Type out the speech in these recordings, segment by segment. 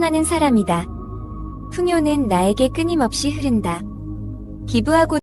하는 사람이다. 풍요는 나에게 끊임없이 흐른다. 기부하고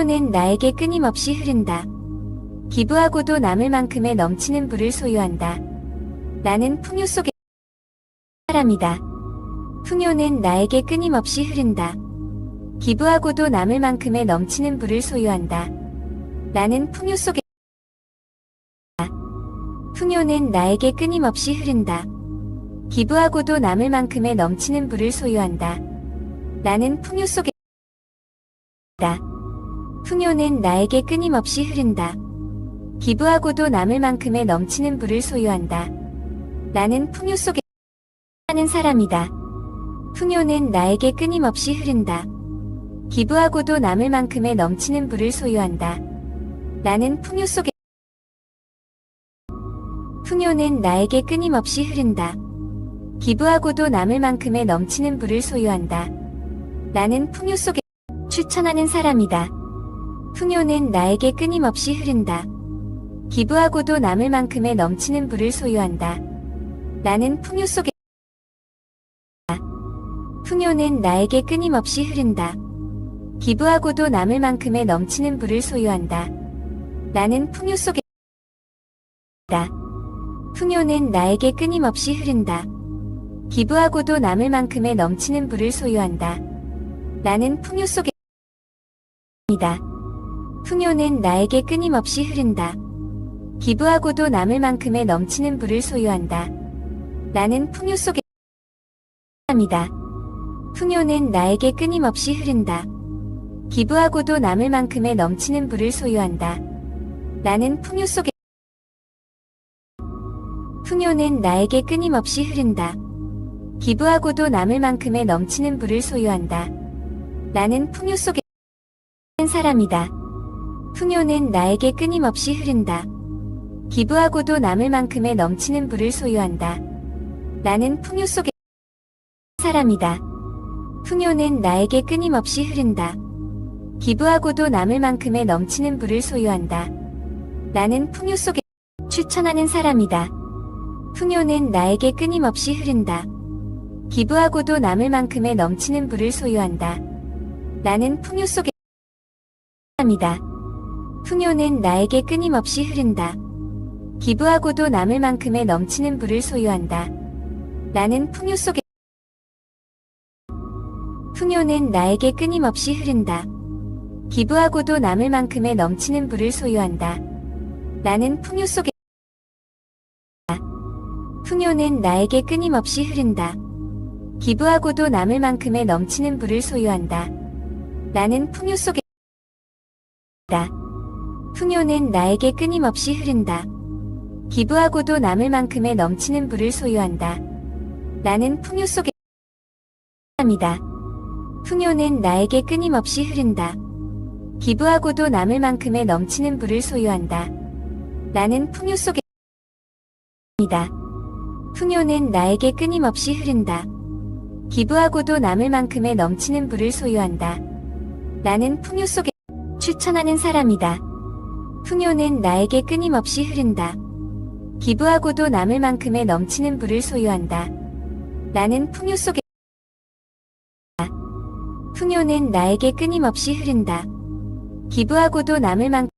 는 나에게 끊임없이 흐른다. 기부하고도 남을 만큼의 넘치는 부를 소유한다. 나는 풍요 속의 사람이다. 풍요는 나에게 끊임없이 흐른다. 기부하고도 남을 만큼의 넘치는 부를 소유한다. 나는 풍요 속의 풍요는 나에게 끊임없이 흐른다. 기부하고도 남을 만큼의 넘치는 부를 소유한다. 나는 풍요 속의 풍요는 나에게 끊임없이 흐른다. 기부하고도 남을 만큼의 넘치는 부를 소유한다. 나는 풍요 속에 사는 사람이다. 풍요는 나에게 끊임없이 흐른다. 기부하고도 남을 만큼의 넘치는 부를 소유한다. 나는 풍요 속에 풍요는 나에게 끊임없이 흐른다. 기부하고도 남을 만큼의 넘치는 부를 소유한다. 나는 풍요 속에 추천하는 사람이다. 풍요는 나에게 끊임없이 흐른다. 기부하고도 남을 만큼의 넘치는 부를 소유한다. 나는 풍요 속에 풍요는 나에게 끊임없이 흐른다. 기부하고도 남을 만큼의 넘치는 부를 소유한다. 나는 풍요 속에 풍요는 나에게 끊임없이 흐른다. 기부하고도 남을 만큼의 넘치는 부를 소유한다. 나는 풍요 속에 풍요는 나에게 끊임없이 흐른다. 기부하고도 남을 만큼의 넘치는 부를 소유한다. 나는 풍요 속에 사람이다. 풍요는 나에게 끊임없이 흐른다. 기부하고도 남을 만큼의 넘치는 부를 소유한다. 나는 풍요 속에 풍요는 나에게 끊임없이 흐른다. 기부하고도 남을 만큼의 넘치는 부를 소유한다. 나는 풍요 속에 사는 사람이다. 풍요는 나에게 끊임없이 흐른다. 기부하고도 남을 만큼의 넘치는 부를 소유한다. 나는 풍요 속에 사람이다. 풍요는 나에게 끊임없이 흐른다. 기부하고도 남을 만큼의 넘치는 부를 소유한다. 나는 풍요 속에 추천하는 사람이다. 풍요는 나에게 끊임없이 흐른다. 기부하고도 남을 만큼의 넘치는 부를 소유한다. 나는 풍요 속에 사람이다. 풍요는 나에게 끊임없이 흐른다. 기부하고도 남을 만큼의 넘치는 부를 소유한다. 나는 풍요 속에 풍요는 나에게 끊임없이 흐른다. 기부하고도 남을 만큼의 넘치는 부를 소유한다. 나는 풍요 속에 풍요는 나에게 끊임없이 흐른다. 기부하고도 남을 만큼의 넘치는 부를 소유한다. 나는 풍요 속에 풍요는 나에게 끊임없이 흐른다. 기부하고도 남을 만큼의 넘치는 부를 소유한다. 나는 풍요 속에 사람이다. 풍요는 나에게 끊임없이 흐른다. 기부하고도 남을 만큼의 넘치는 부를 소유한다. 나는 풍요 속에 풍요는 나에게 끊임없이 흐른다. 기부하고도 남을 만큼의 넘치는 부를 소유한다. 나는 풍요 속에 추천하는 사람이다. 풍요는 나에게 끊임없이 흐른다. 기부하고도 남을 만큼의 넘치는 부를 소유한다. 나는 풍요 속에 풍요는 나에게 끊임없이 흐른다. 기부하고도 남을 만큼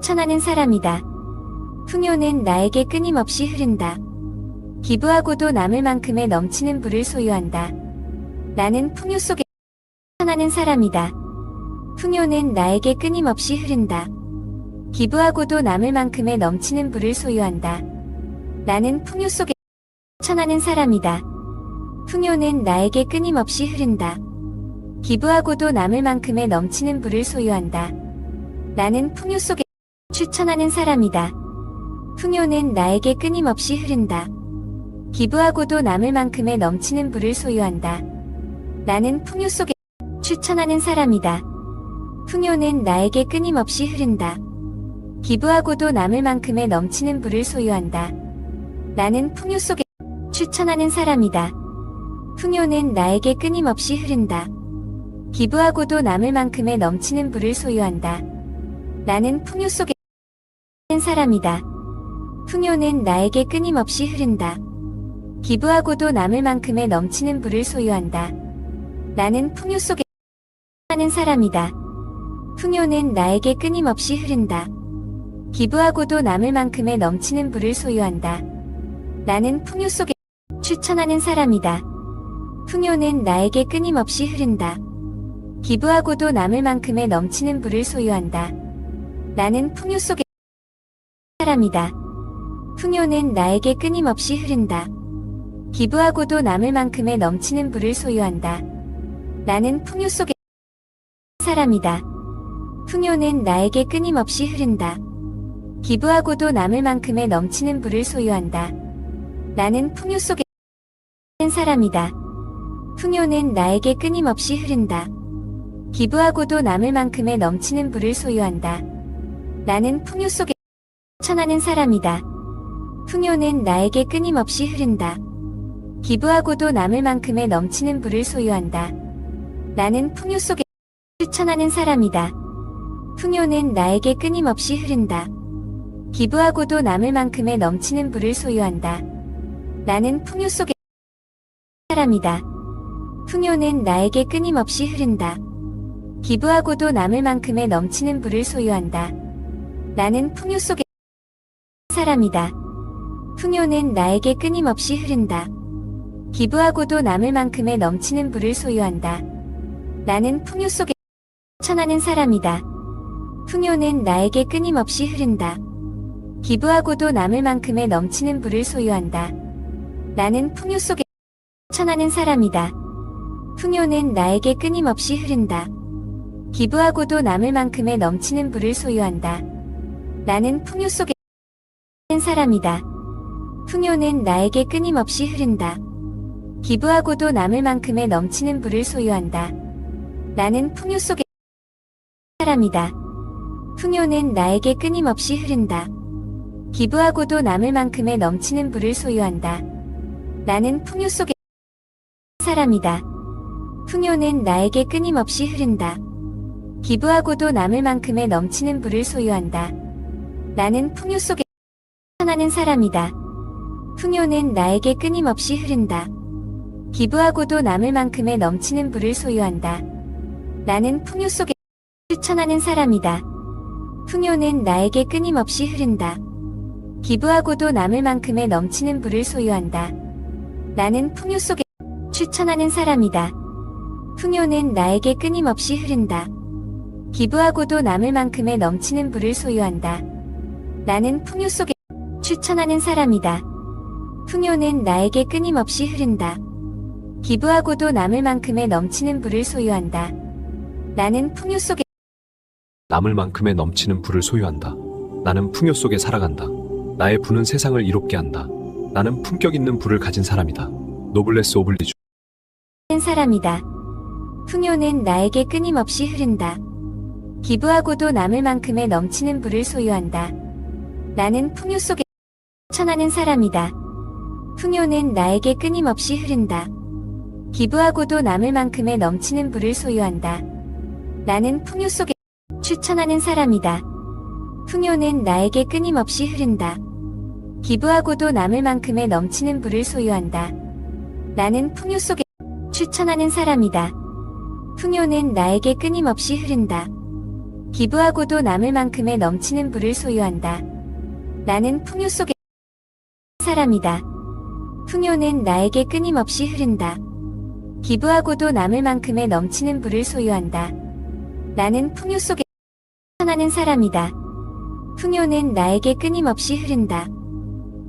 추천하는 사람이다. 풍요는 나에게 끊임없이 흐른다. 기부하고도 남을 만큼의 넘치는 부를 소유한다. 나는 풍요 속에 추천하는 사람이다. 풍요는 나에게 끊임없이 흐른다. 기부하고도 남을 만큼의 넘치는 부를 소유한다. 나는 풍요 속에 추천하는 사람이다. 풍요는 나에게 끊임없이 흐른다. 기부하고도 남을 만큼의 넘치는 부를 소유한다. 나는 풍요 속에 추천하는 사람이다. 풍요는 나에게 끊임없이 흐른다. 기부하고도 남을 만큼의 넘치는 부를 소유한다. 나는 풍요 속에 추천하는 사람이다. 풍요는 나에게 끊임없이 흐른다. 기부하고도 남을 만큼의 넘치는 부를 소유한다. 나는 풍요 속에 추천하는 사람이다. 풍요는 나에게 끊임없이 흐른다. 기부하고도 남을 만큼의 넘치는 부를 소유한다. 나는 풍요 속에 추천하는 사람이다. 풍요는 나에게 끊임없이 흐른다. 기부하고도 남을 만큼의 넘치는 부를 소유한다. 나는 풍요 속에 추천하는 사람이다. 풍요는 나에게 끊임없이 흐른다. 기부하고도 남을 만큼의 넘치는 부를 소유한다. 나는 풍요 속에 추천하는 사람이다. 풍요는 나에게 끊임없이 흐른다. 기부하고도 남을 만큼의 넘치는 부를 소유한다. 나는 풍요 속에 사람이다. 풍요는 나에게 끊임없이 흐른다. 기부하고도 남을 만큼의 넘치는 부를 소유한다. 나는 풍요 속에 사람이다. 풍요는 나에게 끊임없이 흐른다. 기부하고도 남을 만큼의 넘치는 부를 소유한다. 나는 풍요 속에 사람이다. 풍요는 나에게 끊임없이 흐른다. 기부하고도 남을 만큼의 넘치는 부를 소유한다. 나는 풍요 속에 추천하는 사람이다. 풍요는 나에게 끊임없이 흐른다. 기부하고도 남을 만큼의 넘치는 부를 소유한다. 나는 풍요 속에 추천하는 사람이다. 풍요는 나에게 끊임없이 흐른다. 기부하고도 남을 만큼의 넘치는 부를 소유한다. 나는 풍요 속에 사람이다. 풍요는 나에게 끊임없이 흐른다. 기부하고도 남을 만큼의 넘치는 부를 소유한다. 나는 풍요 속에 사람이다. 풍요는 나에게 끊임없이 흐른다. 기부하고도 남을 만큼의 넘치는 부를 소유한다. 나는 풍요 속에 추천하는 사람이다. 풍요는 나에게 끊임없이 흐른다. 기부하고도 남을 만큼의 넘치는 부를 소유한다. 나는 풍요 속에 추천하는 사람이다. 풍요는 나에게 끊임없이 흐른다. 기부하고도 남을 만큼의 넘치는 부를 소유한다. 나는 풍요 속에 사람이다. 풍요는 나에게 끊임없이 흐른다. 기부하고도 남을 만큼의 넘치는 부를 소유한다. 나는 풍요 속에 사람이다. 풍요는 나에게 끊임없이 흐른다. 기부하고도 남을 만큼의 넘치는 부를 소유한다. 나는 풍요 속에 사람이다. 풍요는 나에게 끊임없이 흐른다. 기부하고도 남을 만큼의 넘치는 부를 소유한다. 나는 풍요 속에 추천하는 사람이다. 풍요는 나에게 끊임없이 흐른다. 기부하고도 남을 만큼의 넘치는 부를 소유한다. 나는 풍요 속에 추천하는 사람이다. 풍요는 나에게 끊임없이 흐른다. 기부하고도 남을 만큼의 넘치는 부를 소유한다. 나는 풍요 속에 추천하는 사람이다. 풍요는 나에게 끊임없이 흐른다. 기부하고도 남을 만큼의 넘치는 부를 소유한다. 나는 풍요 속에 추천하는 사람이다. 풍요는 나에게 끊임없이 흐른다. 기부하고도 남을 만큼의 넘치는 부를 소유한다. 나는 풍요 속에 남을 만큼의 넘치는 부를 소유한다. 나는 풍요 속에 살아간다. 나의 부는 세상을 이롭게 한다. 나는 품격 있는 부를 가진 사람이다. 노블레스 오블리주. 사람이다. 풍요는 나에게 끊임없이 흐른다. 기부하고도 남을 만큼의 넘치는 부를 소유한다. 나는 풍요 속에 추천하는 사람이다. 풍요는 나에게 끊임없이 흐른다. 기부하고도 남을 만큼의 넘치는 부를 소유한다. 나는 풍요 속에 추천하는 사람이다. 풍요는 나에게 끊임없이 흐른다. 기부하고도 남을 만큼의 넘치는 부를 소유한다. 나는 풍요 속에 추천하는 사람이다. 풍요는 나에게 끊임없이 흐른다. 기부하고도 남을 만큼의 넘치는 부를 소유한다. 나는 풍요 속의 사람이다. 풍요는 나에게 끊임없이 흐른다. 기부하고도 남을 만큼의 넘치는 부를 소유한다. 나는 풍요 속에 실천하는 사람이다. 풍요는 나에게 끊임없이 흐른다.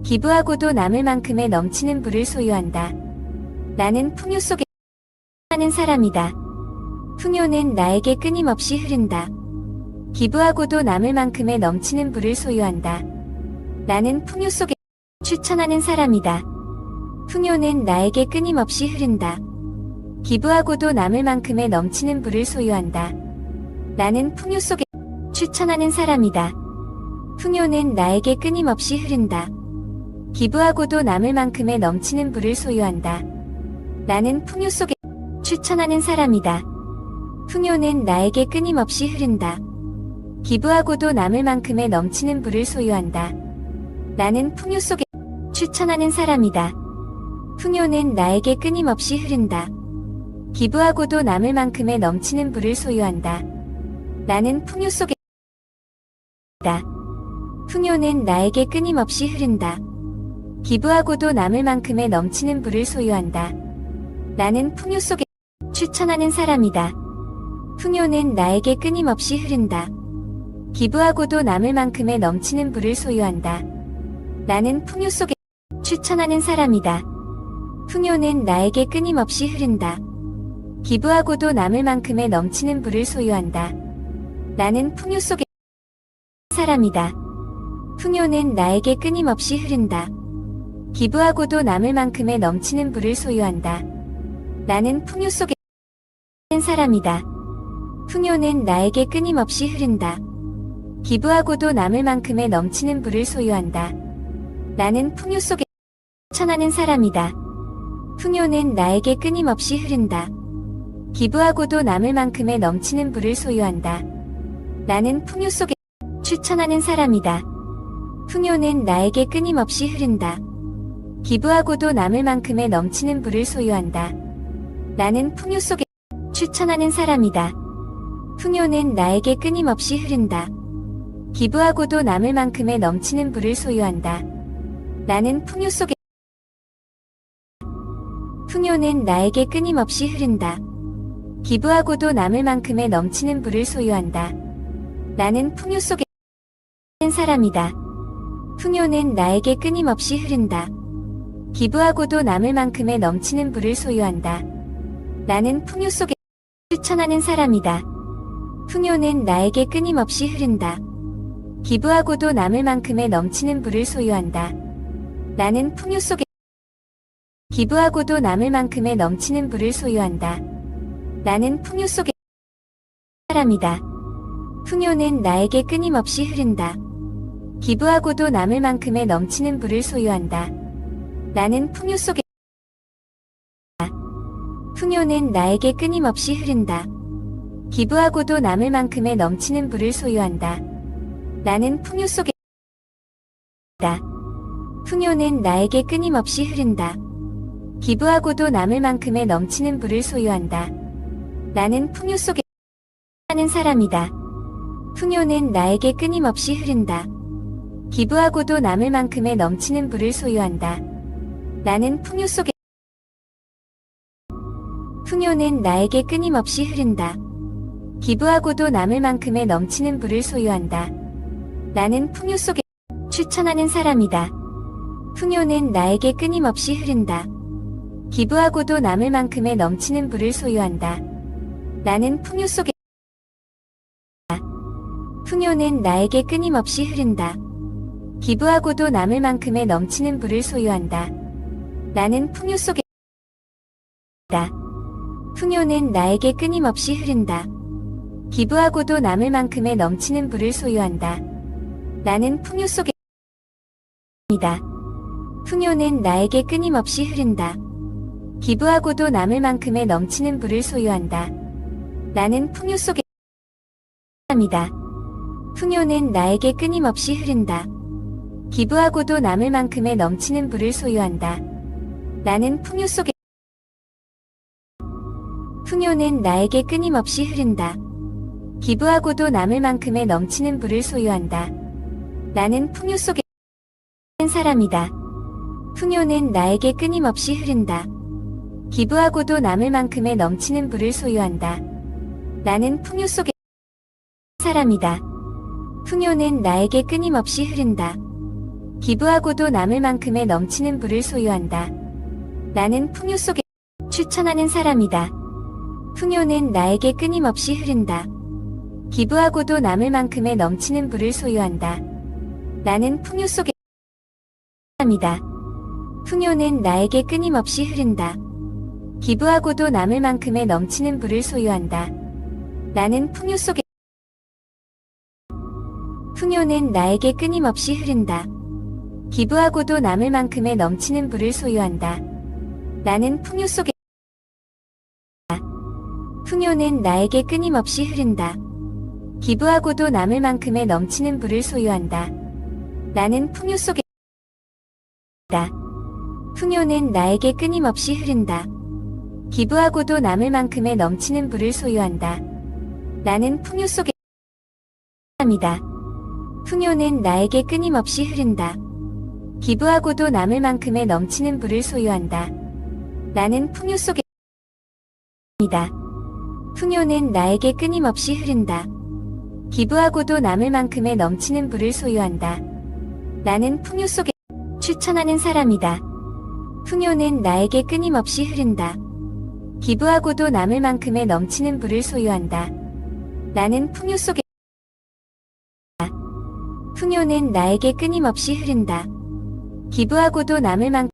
기부하고도 남을 만큼의 넘치는 부를 소유한다. 나는 풍요 속에 실천하는 사람이다. 풍요는 나에게 끊임없이 흐른다. 기부하고도 남을 만큼의 넘치는 부를 소유한다. 나는 풍요 속에 추천하는 사람이다. 풍요는 나에게 끊임없이 흐른다. 기부하고도 남을 만큼의 넘치는 부를 소유한다. 나는 풍요 속에 추천하는 사람이다. 풍요는 나에게 끊임없이 흐른다. 기부하고도 남을 만큼의 넘치는 부를 소유한다. 나는 풍요 속에 추천하는 사람이다. 풍요는 나에게 끊임없이 흐른다. 기부하고도 남을 만큼의 넘치는 부를 소유한다. 나는 풍요 속에 추천하는 사람이다. 풍요는 나에게 끊임없이 흐른다. 기부하고도 남을 만큼의 넘치는 부를 소유한다. 나는 풍요 속에 풍요는 나에게 끊임없이 흐른다. 기부하고도 남을 만큼의 넘치는 부를 소유한다. 나는 풍요 속에 추천하는 사람이다. 풍요는 나에게 끊임없이 흐른다. 기부하고도 남을 만큼의 넘치는 부를 소유한다. 나는 풍요 속에 추천하는 사람이다. 풍요는 나에게 끊임없이 흐른다. 기부하고도 남을 만큼의 넘치는 부를 소유한다. 나는 풍요 속에 사람이다. 풍요는 나에게 끊임없이 흐른다. 기부하고도 남을 만큼의 넘치는 부를 소유한다. 나는 풍요 속에 사람이다. 풍요는 나에게 끊임없이 흐른다. 기부하고도 남을 만큼의 넘치는 부를 소유한다. 나는 풍요 속에 추천하는 사람이다. 풍요는 나에게 끊임없이 흐른다. 기부하고도 남을 만큼의 넘치는 부를 소유한다. 나는 풍요 속에 추천하는 사람이다. 풍요는 나에게 끊임없이 흐른다. 기부하고도 남을 만큼의 넘치는 부를 소유한다. 나는 풍요 속에 추천하는 사람이다. 풍요는 나에게 끊임없이 흐른다. 기부하고도 남을 만큼의 넘치는 부를 소유한다. 나는 풍요 속에 풍요는 나에게 끊임없이 흐른다. 기부하고도 남을 만큼의 넘치는 부를 소유한다. 나는 풍요 속에 사람이다. 풍요는 나에게 끊임없이 흐른다. 기부하고도 남을 만큼의 넘치는 부를 소유한다. 나는 풍요 속에 추천하는 사람이다. 풍요는 나에게 끊임없이 흐른다. 기부하고도 남을 만큼의 넘치는 부를 소유한다. 나는 풍요 속에 기부하고도 남을 만큼의 넘치는 부를 소유한다. 나는 풍요 속에 사람이다. 풍요는 나에게 끊임없이 흐른다. 기부하고도 남을 만큼의 넘치는 부를 소유한다. 나는 풍요 속에 풍요는 나에게 끊임없이 흐른다. 기부하고도 남을 만큼의 넘치는 부를 소유한다. 나는 풍요 속에 풍요는 나에게 끊임없이 흐른다. 기부하고도 남을 만큼의 넘치는 부를 소유한다. 나는 풍요 속에 사는 사람이다. 풍요는 나에게 끊임없이 흐른다. 기부하고도 남을 만큼의 넘치는 부를 소유한다. 나는 풍요 속에 풍요는 나에게 끊임없이 흐른다. 기부하고도 남을 만큼의 넘치는 부를 소유한다. 나는 풍요 속에 추천하는 사람이다. 풍요는 나에게 끊임없이 흐른다. 기부하고도 남을 만큼의 넘치는 부를 소유한다. 나는 풍요 속에 풍요는 나에게 끊임없이 흐른다. 기부하고도 남을 만큼의 넘치는 부를 소유한다. 나는 풍요 속에 풍요는 나에게 끊임없이 흐른다. 기부하고도 남을 만큼의 넘치는 부를 소유한다. 나는 풍요 속에 풍요는 나에게 끊임없이 흐른다. 기부하고도 남을 만큼의 넘치는 부를 소유한다. 나는 풍요 속에 풍요는 나에게 끊임없이 흐른다. 기부하고도 남을 만큼의 넘치는 부를 소유한다. 나는 풍요 속에 풍요는 나에게 끊임없이 흐른다. 기부하고도 남을 만큼의 넘치는 부를 소유한다. 나는 풍요 속에 사는 사람이다. 풍요는 나에게 끊임없이 흐른다. 기부하고도 남을 만큼의 넘치는 부를 소유한다. 나는 풍요 속에 사는 사람이다. 풍요는 나에게 끊임없이 흐른다. 기부하고도 남을 만큼의 넘치는 부를 소유한다. 나는 풍요 속에 추천하는 사람이다. 풍요는 나에게 끊임없이 흐른다. 기부하고도 남을 만큼의 넘치는 부를 소유한다. 나는 풍요 속에 사람이다. 풍요는 나에게 끊임없이 흐른다. 기부하고도 남을 만큼의 넘치는 부를 소유한다. 나는 풍요 속에 풍요는 나에게 끊임없이 흐른다. 기부하고도 남을 만큼의 넘치는 부를 소유한다. 나는 풍요 속에 풍요는 나에게 끊임없이 흐른다. 기부하고도 남을 만큼의 넘치는 부를 소유한다. 나는 풍요 속에 풍요는 나에게 끊임없이 흐른다. 기부하고도 남을 만큼의 넘치는 부를 소유한다. 나는 풍요 속에 사람이다. 풍요는 나에게 끊임없이 흐른다. 기부하고도 남을 만큼의 넘치는 부를 소유한다. 나는 풍요 속에 사람이다. 풍요는 나에게 끊임없이 흐른다. 기부하고도 남을 만큼의 넘치는 부를 소유한다. 나는 풍요 속에 추천하는 사람이다. 풍요는 나에게 끊임없이 흐른다. 기부하고도 남을 만큼의 넘치는 부를 소유한다. 나는 풍요 속에 풍요는 나에게 끊임없이 흐른다. 기부하고도 남을 만큼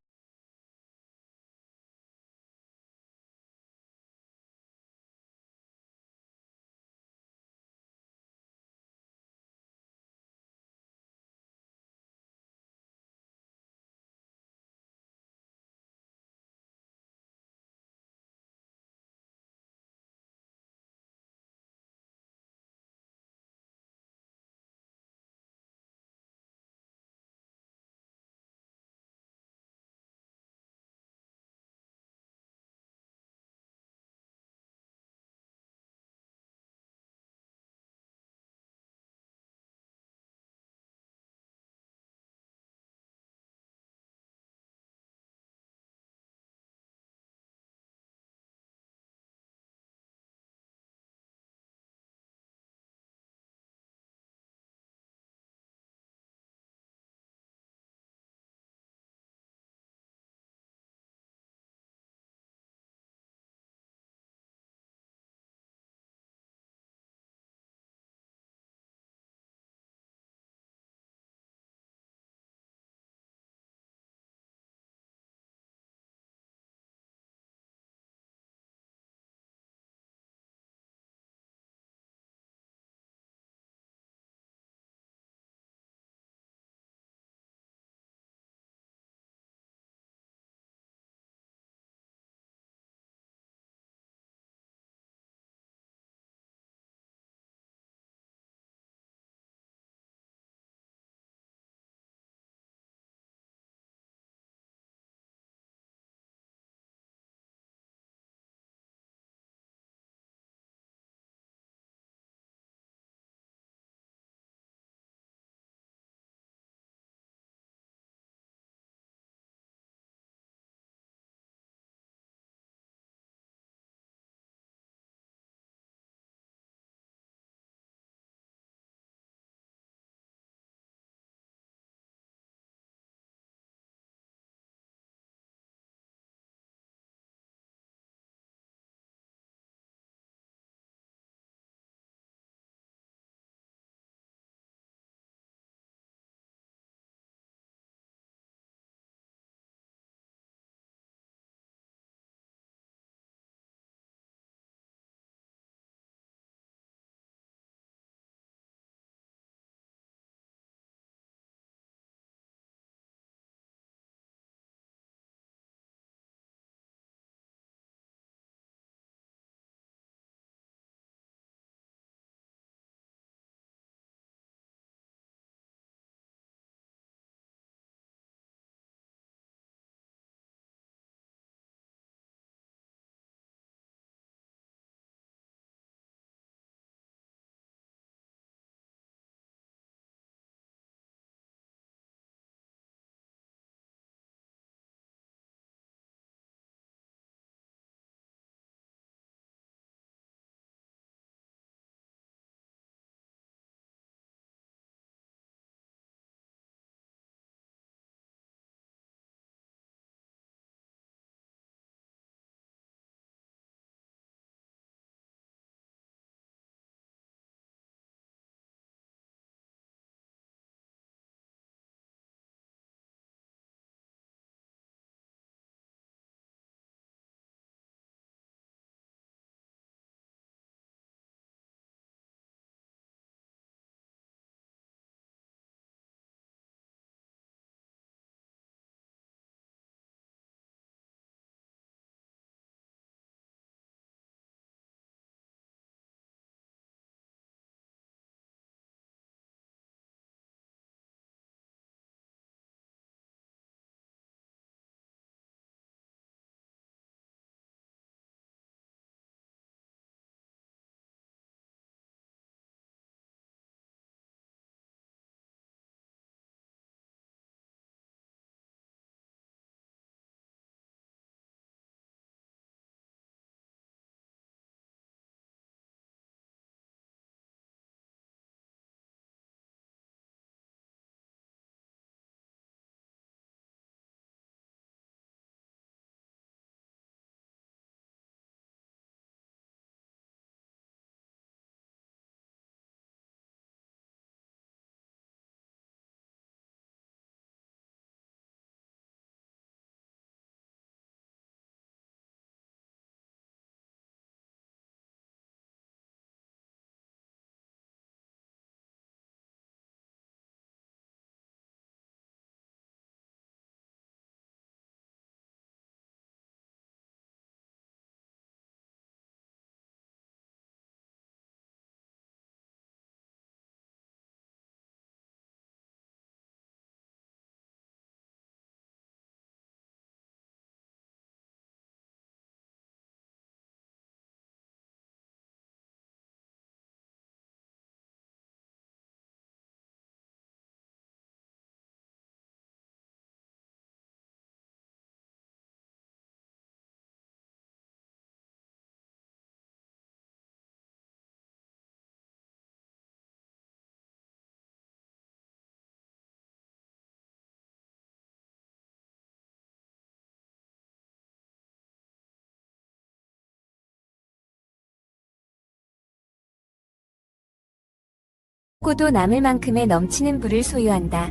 기부하고도 남을 만큼의 넘치는 부를 소유한다.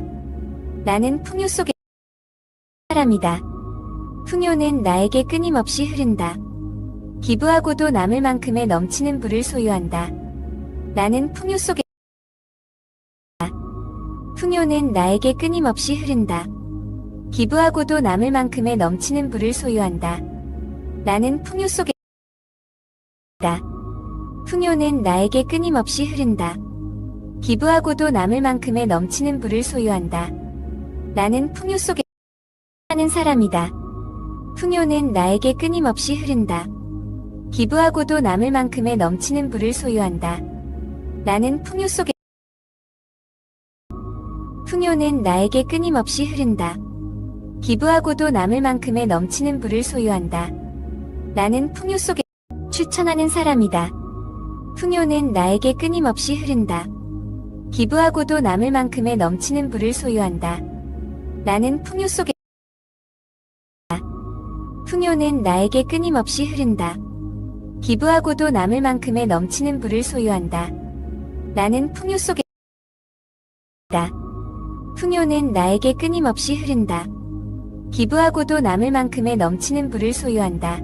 나는 풍요 속의 사람이다. 풍요는 나에게 끊임없이 흐른다. 기부하고도 남을 만큼의 넘치는 부를 소유한다. 나는 풍요 속의 풍요는 나에게 끊임없이 흐른다. 기부하고도 남을 만큼의 넘치는 부를 소유한다. 나는 풍요 속의 풍요는 나에게 끊임없이 흐른다. 기부하고도 남을 만큼의 넘치는 부를 소유한다. 나는 풍요 속에 사는 사람이다. 풍요는 나에게 끊임없이 흐른다. 기부하고도 남을 만큼의 넘치는 부를 소유한다. 나는 풍요 속에 풍요는 나에게 끊임없이 흐른다. 기부하고도 남을 만큼의 넘치는 부를 소유한다. 나는 풍요 속에 추천하는 사람이다. 풍요는 나에게 끊임없이 흐른다. 기부하고도 남을 만큼의 넘치는 부를 소유한다. 나는 풍요 속에 풍요는 나에게 끊임없이 흐른다. 기부하고도 남을 만큼의 넘치는 부를 소유한다. 나는 풍요 속에 풍요는 나에게 끊임없이 흐른다. 기부하고도 남을 만큼의 넘치는 부를 소유한다.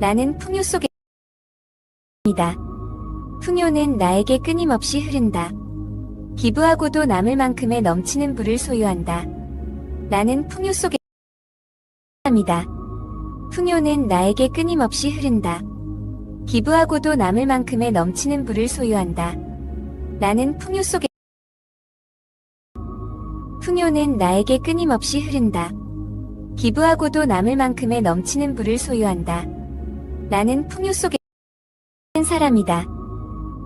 나는 풍요 속에 풍요는 나에게 끊임없이 흐른다. 기부하고도 남을 만큼의 넘치는 부를 소유한다. 나는 풍요 속에 사람이다. 풍요는 나에게 끊임없이 흐른다. 기부하고도 남을 만큼의 넘치는 부를 소유한다. 나는 풍요 속에 풍요는 나에게 끊임없이 흐른다. 기부하고도 남을 만큼의 넘치는 부를 소유한다. 나는 풍요 속에 사람이다.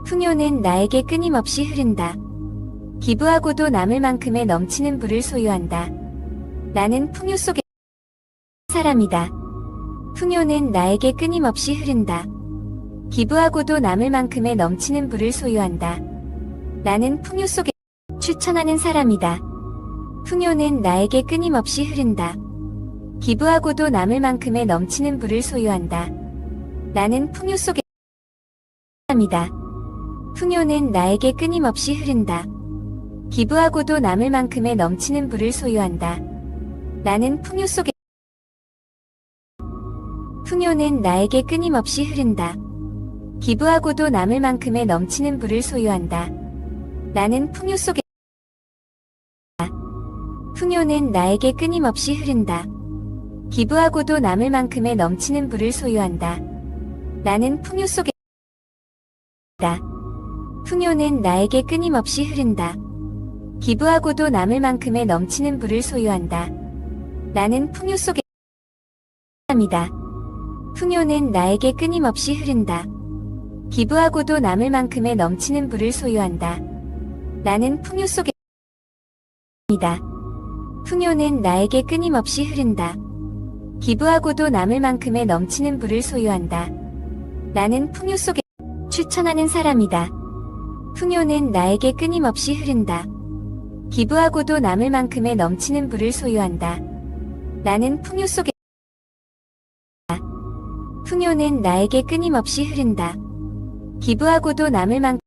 풍요는 나에게 끊임없이 흐른다. 기부하고도 남을 만큼의 넘치는 부를 소유한다. 나는 풍요 속에 사람이다. 풍요는 나에게 끊임없이 흐른다. 기부하고도 남을 만큼의 넘치는 부를 소유한다. 나는 풍요 속에 추천하는 사람이다. 풍요는 나에게 끊임없이 흐른다. 기부하고도 남을 만큼의 넘치는 부를 소유한다. 나는 풍요 속에 사람이다. 풍요는 나에게 끊임없이 흐른다. 기부하고도 남을 만큼의 넘치는 부를 소유한다. 나는 풍요 속에 풍요는 나에게 끊임없이 흐른다. 기부하고도 남을 만큼의 넘치는 부를 소유한다. 나는 풍요 속에 풍요는 나에게 끊임없이 흐른다. 기부하고도 남을 만큼의 넘치는 부를 소유한다. 나는 풍요 속에 풍요는 나에게 끊임없이 흐른다. 기부하고도 남을 만큼의 넘치는 부를 소유한다. 나는 풍요 속에 사람이다. 풍요는 나에게 끊임없이 흐른다. 기부하고도 남을 만큼의 넘치는 부를 소유한다. 나는 풍요 속에 풍요는 나에게 끊임없이 흐른다. 기부하고도 남을 만큼의 넘치는 부를 소유한다. 나는 풍요 속에 추천하는 사람이다. 풍요는 나에게 끊임없이 흐른다. 기부하고도 남을 만큼의 넘치는 부를 소유한다. 나는 풍요 속에 풍요는 나에게 끊임없이 흐른다. 기부하고도 남을 만큼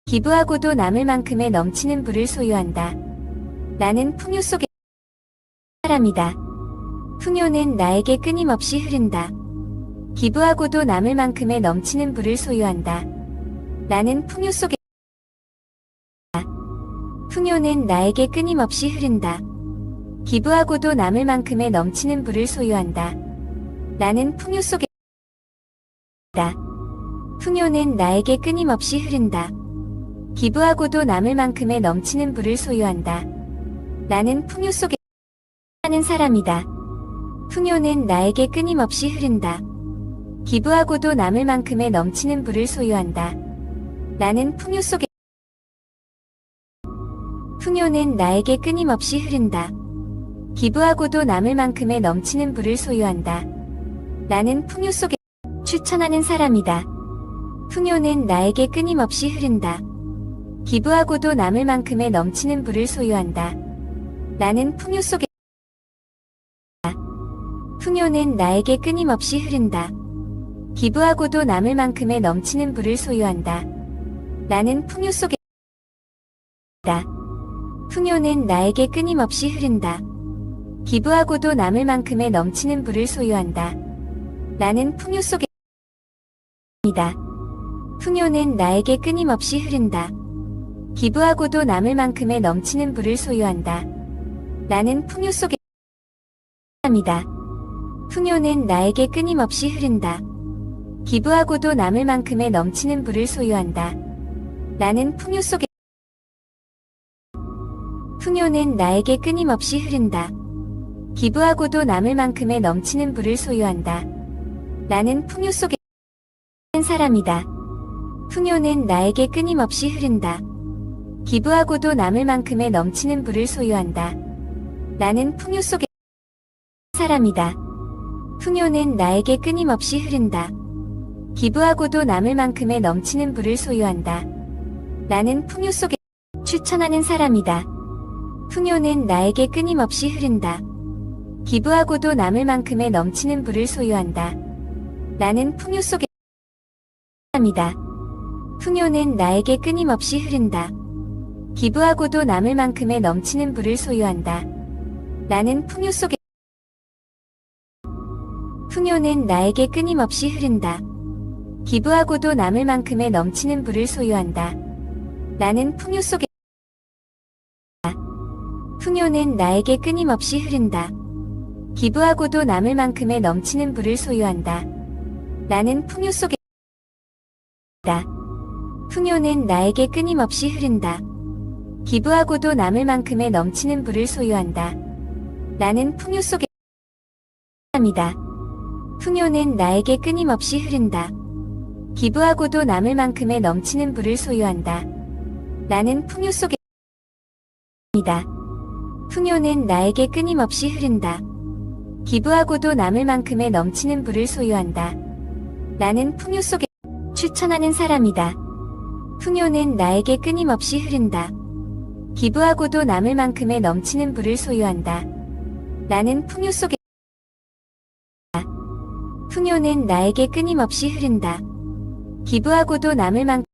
기부하고도 남을 만큼의 넘치는 부를 소유한다. 나는 풍요 속의 사람이다. 풍요는 나에게 끊임없이 흐른다. 기부하고도 남을 만큼의 넘치는 부를 소유한다. 나는 풍요 속의 풍요는 나에게 끊임없이 흐른다. 기부하고도 남을 만큼의 넘치는 부를 소유한다. 나는 풍요 속의 풍요는 나에게 끊임없이 흐른다. 기부하고도 남을 만큼의 넘치는 부를 소유한다. 나는 풍요 속에 사는 사람이다. 풍요는 나에게 끊임없이 흐른다. 기부하고도 남을 만큼의 넘치는 부를 소유한다. 나는 풍요 속에 풍요는 나에게 끊임없이 흐른다. 기부하고도 남을 만큼의 넘치는 부를 소유한다. 나는 풍요 속에 추천하는 사람이다. 풍요는 나에게 끊임없이 흐른다. 기부하고도 남을 만큼의 넘치는 부를 소유한다. 나는 풍요 속에 풍요는 나에게 끊임없이 흐른다. 기부하고도 남을 만큼의 넘치는 부를 소유한다. 나는 풍요 속에 풍요는 나에게 끊임없이 흐른다. 기부하고도 남을 만큼의 넘치는 부를 소유한다. 나는 풍요 속에 풍요는 나에게 끊임없이 흐른다. 기부하고도 남을 만큼의 넘치는 부를 소유한다. 나는 풍요 속에 사람이다. 풍요는 나에게 끊임없이 흐른다. 기부하고도 남을 만큼의 넘치는 부를 소유한다. 나는 풍요 속에 풍요는 나에게 끊임없이 흐른다. 기부하고도 남을 만큼의 넘치는 부를 소유한다. 나는 풍요 속에 사람이다. 풍요는 나에게 끊임없이 흐른다. 기부하고도 남을 만큼의 넘치는 부를 소유한다. 나는 풍요 속에 사람이다. 풍요는 나에게 끊임없이 흐른다. 기부하고도 남을 만큼의 넘치는 부를 소유한다. 나는 풍요 속에 추천하는 사람이다. 풍요는 나에게 끊임없이 흐른다. 기부하고도 남을 만큼의 넘치는 부를 소유한다. 나는 풍요 속에 사람이다. 풍요는 나에게 끊임없이 흐른다. 기부하고도 남을 만큼의 넘치는 부를 소유한다. 나는 풍요 속에 풍요는 나에게 끊임없이 흐른다. 기부하고도 남을 만큼의 넘치는 부를 소유한다. 나는 풍요 속에 풍요는 나에게 끊임없이 흐른다. 기부하고도 남을 만큼의 넘치는 부를 소유한다. 나는 풍요 속에 풍요는 나에게 끊임없이 흐른다. 기부하고도 남을 만큼의 넘치는 부를 소유한다. 나는 풍요 속에 사람이다. 풍요는 나에게 끊임없이 흐른다. 기부하고도 남을 만큼의 넘치는 부를 소유한다. 나는 풍요 속에 풍요는 나에게 끊임없이 흐른다. 기부하고도 남을 만큼의 넘치는 부를 소유한다. 나는 풍요 속에 추천하는 사람이다. 풍요는 나에게 끊임없이 흐른다. 기부하고도 남을 만큼의 넘치는 부를 소유한다. 나는 풍요 속에 풍요는 나에게 끊임없이 흐른다. 기부하고도 남을 만큼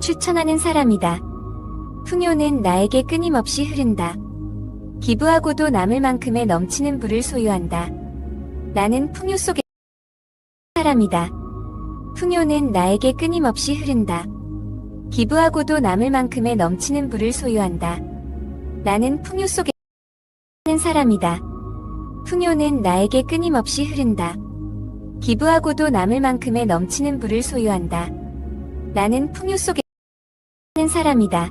추천하는 사람이다. 풍요는 나에게 끊임없이 흐른다. 기부하고도 남을 만큼의 넘치는 부를 소유한다. 나는 풍요 속의 사람이다. 풍요는 나에게 끊임없이 흐른다. 기부하고도 남을 만큼의 넘치는 부를 소유한다. 나는 풍요 속에 사는 사람이다. 풍요는 나에게 끊임없이 흐른다. 기부하고도 남을 만큼의 넘치는 부를 소유한다. 나는 풍요 속에 사는 사람이다.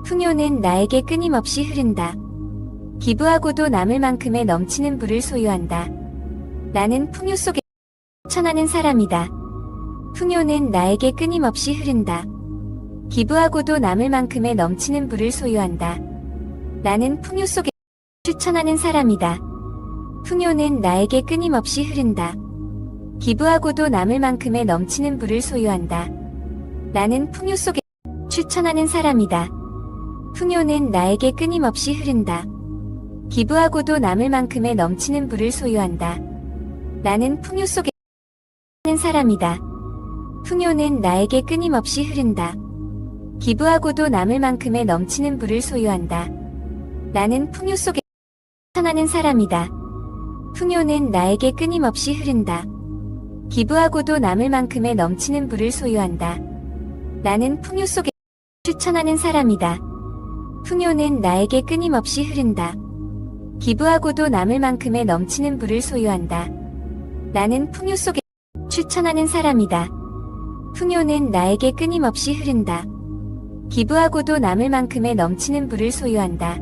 풍요는 나에게 끊임없이 흐른다. 기부하고도 남을 만큼의 넘치는 부를 소유한다. 나는 풍요 속에 추천하는 사람이다. 풍요는 나에게 끊임없이 흐른다. 기부하고도 남을 만큼의 넘치는 부를 소유한다. 나는 풍요 속에 추천하는 사람이다. 풍요는 나에게 끊임없이 흐른다. 기부하고도 남을 만큼의 넘치는 부를 소유한다. 나는 풍요 속에 추천하는 사람이다. 풍요는 나에게 끊임없이 흐른다. 기부하고도 남을 만큼의 넘치는 부를 소유한다. 나는 풍요 속에 사는 사람이다. 풍요는 나에게 끊임없이 흐른다. 기부하고도 남을 만큼의 넘치는 부를 소유한다. 나는 풍요 속에 추천하는 사람이다. 풍요는 나에게 끊임없이 흐른다. 기부하고도 남을 만큼의 넘치는 부를 소유한다. 나는 풍요 속에 추천하는 사람이다. 풍요는 나에게 끊임없이 흐른다. 기부하고도 남을 만큼의 넘치는 부를 소유한다. 나는 풍요 속에 추천하는 사람이다. 풍요는 나에게 끊임없이 흐른다. 기부하고도 남을 만큼의 넘치는 부를 소유한다.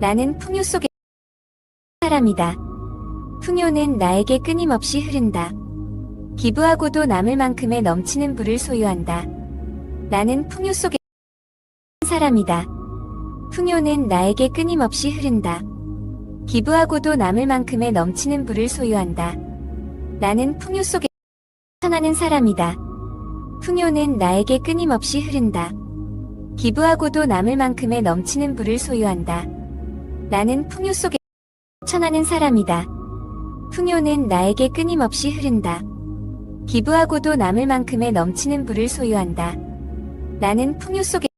나는 풍요 속에 사람이다. 풍요는 나에게 끊임없이 흐른다. 기부하고도 남을 만큼의 넘치는 부를 소유한다. 나는 풍요 속에 사람이다. 풍요는 나에게 끊임없이 흐른다. 기부하고도 남을 만큼의 넘치는 부를 소유한다. 나는 풍요 속에 추천하는 사람이다. 풍요는 나에게 끊임없이 흐른다. 기부하고도 남을 만큼의 넘치는 부를 소유한다. 나는 풍요 속에 추천하는 사람이다. 풍요는 나에게 끊임없이 흐른다. 기부하고도 남을 만큼의 넘치는 부를 소유한다. 나는 풍요 속에